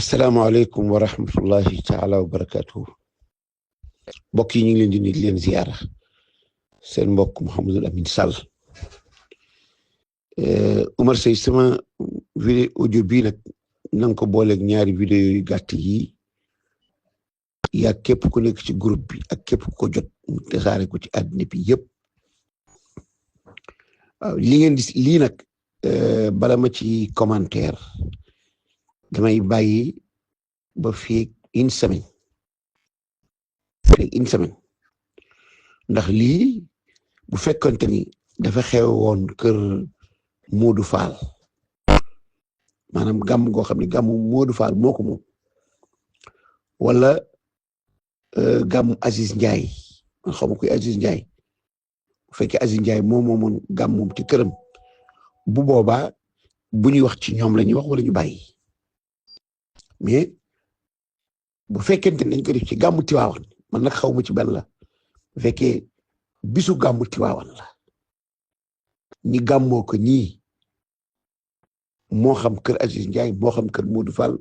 asalaamaaleykum wa rahmatullahi taala wa barakatuhu mbokk yi ñu ngi leen di nuyu di leen ziyaara seen mbokk Mouhamadul Amin Sall Umar Sey sama vidéo audio bii nag na nga ko booleeg ñaari vidéo yu gàtt yi yaa képp ku nekk ci groupe bi ak képp ku ko jot mu tasaare ko ci àddina bi yëpp waaw li ngeen di lii nag bala ma ci commentaire damay bàyyi ba fii une semaine ndax lii bu fekkonte ni dafa xew woon kër Modou Fall maanaam gàmm goo xam ne gàmmu Modou Fall moo ko moom wala gàmmu Aziz Ndiaye man xaw ma koy Aziz Ndiaye bu fekkee Aziz Ndiaye moom moomoon gàmmum ci këram bu boobaa bu ñuy wax ci ñoom la ñuy wax wala ñu bàyyi mais bu fekkente ne dañ ko def ci gàmmu Tiwaawan man nag xaw ma ci benn la bu fekkee bisu gàmmu Tiwaawan la ñi gàmmoo ko ñii moo xam kër Aziz Ndiaye moo xam kër Modou Fall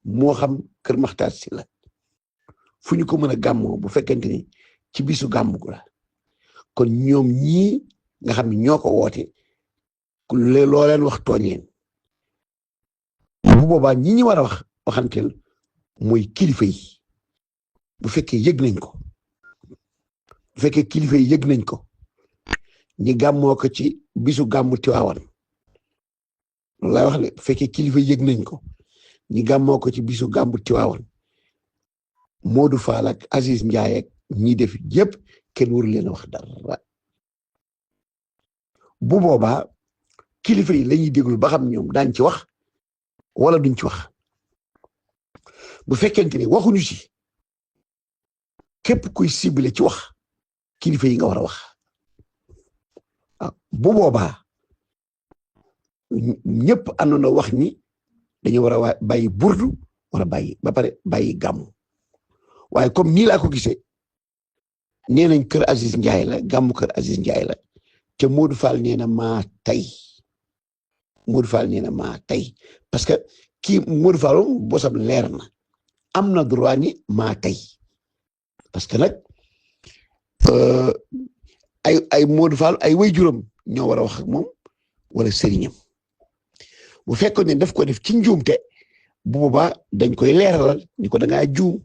moo xam kër Makhtar Sylla fu ñu ko mën a gàmmoo bu fekkente ni ci bisu gàmmu ko la kon ñoom ñii nga xam ne ñoo ko woote loo leen wax tooñ leen bu boobaa ñi ñi war a waxanteel mooy kilifa yi bu fekkee yëg nañ ko bu fekkee kilifa yi yëg nañ ko ñi gàmmoo ko ci bisu gàmmu Tiwaawan loolu laay wax ne bu fekkee kilifa yi yëg nañ ko ñi gàmmoo ko ci bisu gàmmu Tiwaawan Modou Fall ak Aziz Ndiaye ak ñi def yëpp kenn waru leen a wax dara bu boobaa kilifa yi lañuy déglu ba xam ñoom daañ ci wax wala duñ ci wax bu fekkente ni waxuñu ci képp kuy ciblé ci wax kilifa yi nga war a wax bu boobaa ñëpp àndoon wax ni dañu war a bàyyi burdu war a bàyyi ba pare bàyyi gàmmu waaye comme nii laa ko gisee nee nañ kër Aziz Ndiaye la gàmmu kër Aziz Ndiaye la te Modou Fall nee na maa tey Modou Fall nee na maa tey parce que kii Modou Fall moom bosam leer na am na droit ni maa tey parce que nag ay Modou Fall ay waajuram ñoo war a wax ak moom wala sëriñam bu fekkoon ne daf ko def ci njuumte bu boobaa dañ koy leeralal ni ko da ngaa juum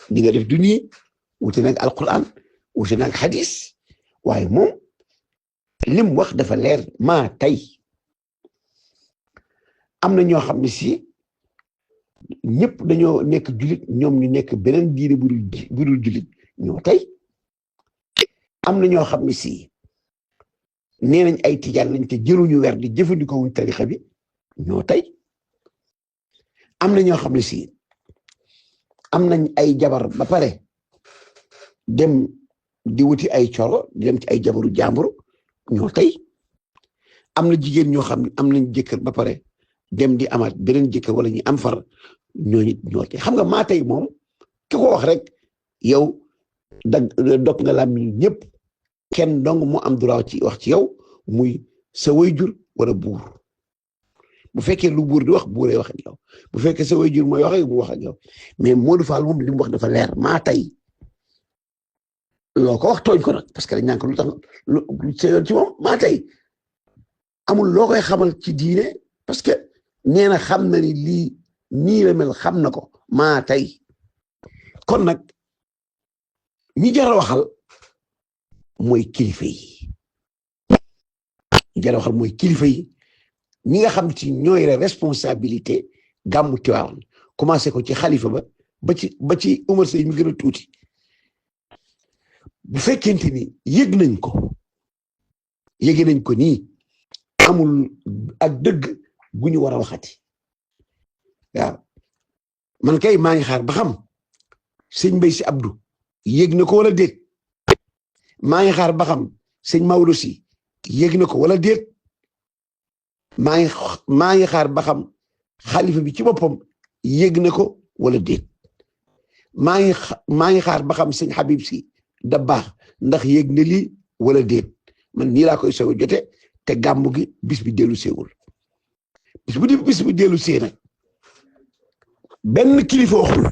ni nga def du nii wute nag alquran wute nag hadis waaye moom lim wax dafa leer maa tey am na ñoo xam ne si ñëpp dañoo nekk julit ñoom ñu nekk beneen diine bu dul julit ñoo tey am na ñoo xam ne si nee nañ ay tijaan lañ te jëluñu weer di jëfandikoo wuñ tarixa bi ñoo tey am na ñoo xam ne si am nañ ay jabar ba pare dem di wuti ay coro di dem ci ay jabaru jàmbur ñoo tey am na jigéen ñoo xam ne am nañ jëkkër ba pare dem di amaat beneen jëkkër wala ñu am far ñooñu ñoo tey xam nga maa tey moom ki ko wax rek yow dog nga làmmiñ ñëpp kenn dong mu am droit ci wax ci yow muy sa wayjur wala buur bu fekkee lu buur di wax buuree wax ak yow bu fekkee sa wayjur mooy wax ak mu wax ak yow mais Modou Fall moom li mu wax dafa leer maa tey loo ko wax tooñ ko nag parce que dañ naan ko lu tax lu seyoon ci moom maa tey amul loo koy xamal ci diine parce que nee na xam na ni lii nii la mel xam na ko maa tey kon nag ñi jar a waxal mooy kilifa yi ñi jar a waxal mooy kilifa yi ñi nga xam ci ñooy la responsabilité gàmmu Tiwaawan commencé ko ci xalifa ba ci Umar Sey mi gën a tuuti bu fekkente ni yëg nañ ko nii amul ak dëgg gu ñu war a waxati waaw man kay maa ngi xaar ba xam sëñ Mbay Si Abdou yëg na ko wala déet maa ngi xaar ba xam sëñ Maodo Si yëg na ko wala déet maa ngi xaar ba xam xalifa bi ci boppam yëg na ko wala déet maa ngi xaar ba xam sëñ Habib Si da baax ndax yëg na lii wala déet man nii laa koy soog a jote te gàmmu gi bis bi dellu seewul bis bu dellu see nag benn kilifa waxul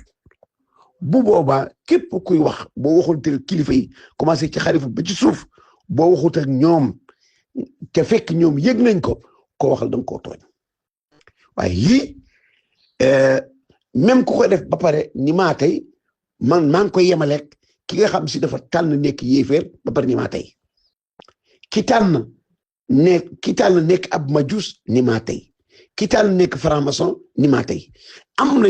bu boobaa képp kuy wax boo waxul te kilifa yi commencé ci xalifa ba ci suuf boo waxut ak ñoom te fekk ñoom yëg nañ ko waxal da nga koo tooñ waaye lii même ku ko def ba pare ni maa tey man maa ngi koy yemaleeg ki nga xam si dafa tànn nekk yéeféer ba pare ni maa tey ki tànn nekk ab majus ni maa tey ki tànn nekk franc-maçon ni maa tey am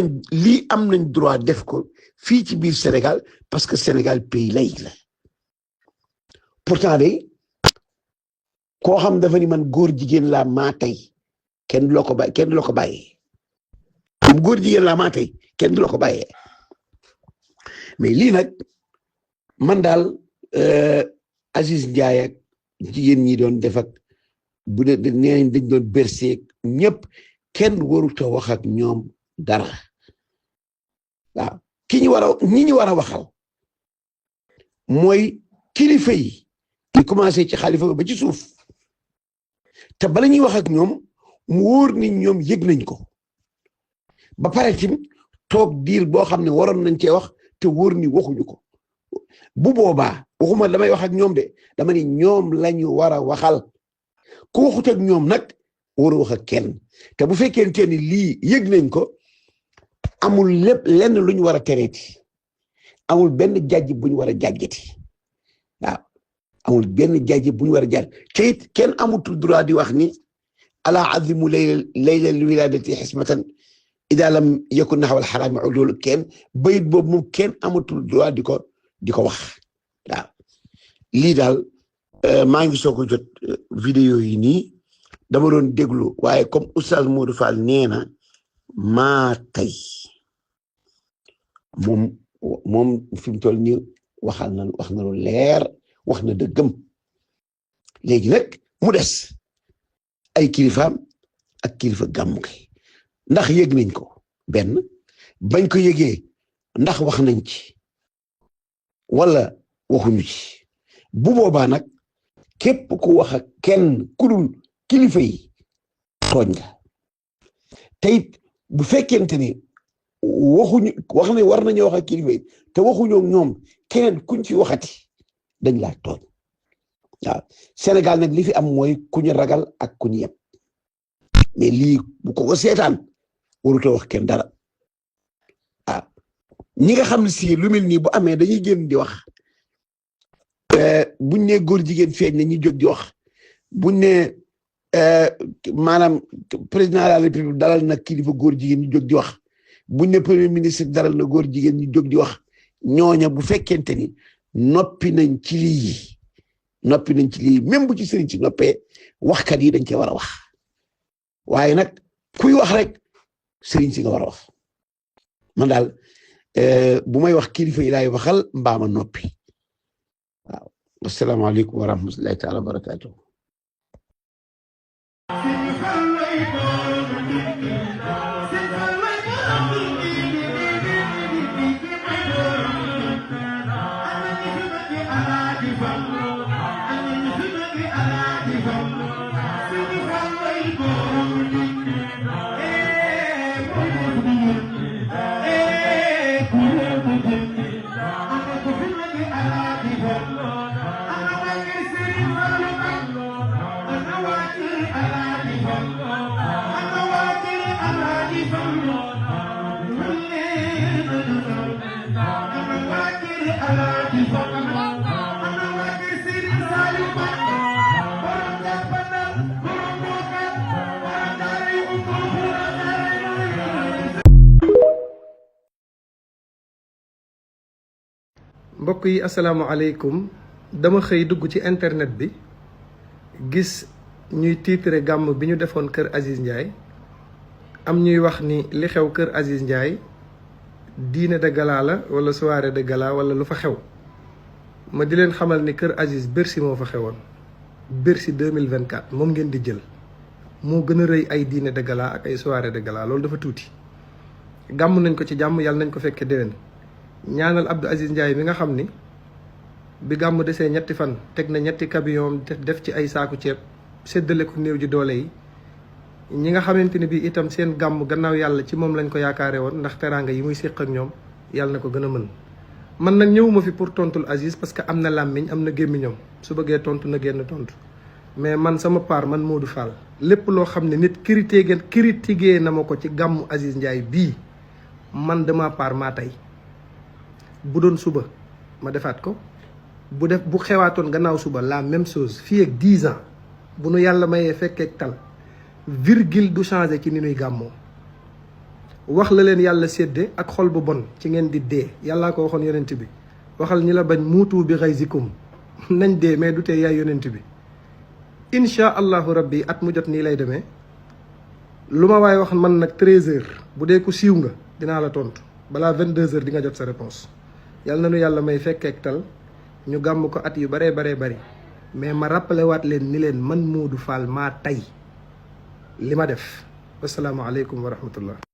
nañ droit def ko fii ci biir Sénégal parce que Sénégal pays laïque la pourtant day koo xam dafa ni man góor jigéen laa maa tey kenn du la ko bàyyee comme góor jigéen laa maa tey kenn du la ko bàyyee mais lii nag man daal Aziz Ndiaye ak jigéen ñi doon def ak bu dee nee dañ doon berser ñëpp kenn warut a wax ak ñoom dara waaw ñi ñu war a waxal mooy kilifa yi di commencé ci xalifa ba ci suuf te bala ñuy wax ak ñoom mu wóor ni ñoom yëg nañ ko ba pare tim toog diir boo xam ne waroon nañ cee wax te wóor ni waxuñu ko bu boobaa waxuma damay wax ak ñoom de dama ni ñoom lañu war a waxal ku waxut ak ñoom nag war a wax ak kenn te bu fekkente ni lii yëg nañ ko amul lépp lenn lu ñu war a tereeti amul benn jàjj bu ñu war a jàjjati waaw amul benn jàjj bu ñu war a jàjj te it kenn amutul droit di wax ni ala azimu laylal wiladati xismatan ida lam yakun naxwal xaraami loolu kenn bayit boobu moom kenn amatul droit di ko wax waaw lii daal maa ngi soog a jot vidéo yi nii dama doon déglu waaye comme Oustaz Modou Fall nee na maa tey moom fi mu toll nii wax na lu leer wax na dëggam léegi nag mu des ay kilifaam ak kilifa gàmmu gi ndax yëg nañ ko benn bañ ko yëgee ndax wax nañ ci wala waxuñu ci bu boobaa nag képp ku wax ak kenn ku dul kilifa yi tooñ nga te bu fekkente ni wax ne war nañu wax ak kilifa yi te waxuñoo ñoom keneen kuñ ci waxati dañ laa tooñ waaw Sénégal nag li fi am mooy ku ñu ragal ak ku ñu yeb mais lii bu ko seetaan warutoo wax kenn dara ah ñi nga xam ne si lu mel nii bu amee dañuy génn di wax buñ ne góor jigéen feeñ na ñi jóg di wax buñ ne maanaam président de la république dalal na kilifa góor jigéen ñi jóg di wax buñ ne premier ministre dalal na góor jigéen ñi jóg di wax ñooña bu fekkente ni noppi nañ ci lii même bu ci sëriñ ci noppee waxkat yi dañ cee war a wax waaye nag kuy wax rek sëriñ si nga war a wax man daal bu may wax kilifa yi laay waxal mbaama noppi waaw asalaamaaleykum wa rahmatullahi taala wa barakatuh mbokk yi asalaamaaleykum dama xëy dugg ci internet bi gis ñuy titre gàmm bi ñu defoon kër Aziz Ndiaye am ñuy wax ni li xew kër Aziz Ndiaye dîner de gala la wala soirée de gala wala lu fa xew ma di leen xamal ni kër Aziz Bercy moo fa xewoon Bercy 2024 moom ngeen di jël moo gën a rëy ay dîner de gala ak ay soirée de gala loolu dafa tuuti gàmm nañ ko ci jàmm yàlla nañ ko fekke déwén ñaanal Abdou Aziz Ndiaye mi nga xam ni bi gàmm desee ñetti fan teg na ñetti camion def ci ay saaku ceeb séddale ko néew ji doole yi ñi nga xamante ni bii itam seen gàmm gannaaw yàlla ci moom lañ ko yaakaare woon ndax teraanga yi muy séq ak ñoom yàlla na ko gën a mën. man nag ñëwuma fi pour tontul Aziz parce que am na làmmiñ am na gémmiñam su bëggee tontu na génn tontu mais man sama part man Modou Fall lépp loo xam ne nit critiqué na ma ko ci gàmmu Aziz Ndiaye bii man de ma part maa tey bu doon suba ma defaat ko bu xewaatoon gannaaw suba la même chose fii ak 10 ans bu nu yàlla mayee fekkeek tal virgule du changé ci ni nuy gàmmoo wax la leen yàlla sédde ak xol bu bon ci ngeen di dee yàllaa ko waxoon yonent bi waxal ñi la bañ muutu bi ghayzikum nañ dee mais du tee yaay yonent bi incha allahu rabbi at mu jot nii lay demee lu ma waaye wax man nag 13h bu dee ku siiw nga dinaa la tontu balaa 22h di nga jot sa réponse yàlla na nu yàlla may fekkeek tal ñu gàmm ko at yu baree bari mais ma rappelé waat leen ni leen man Modou Fall maa tey li ma def asalaamaaleykum wa rahmatullah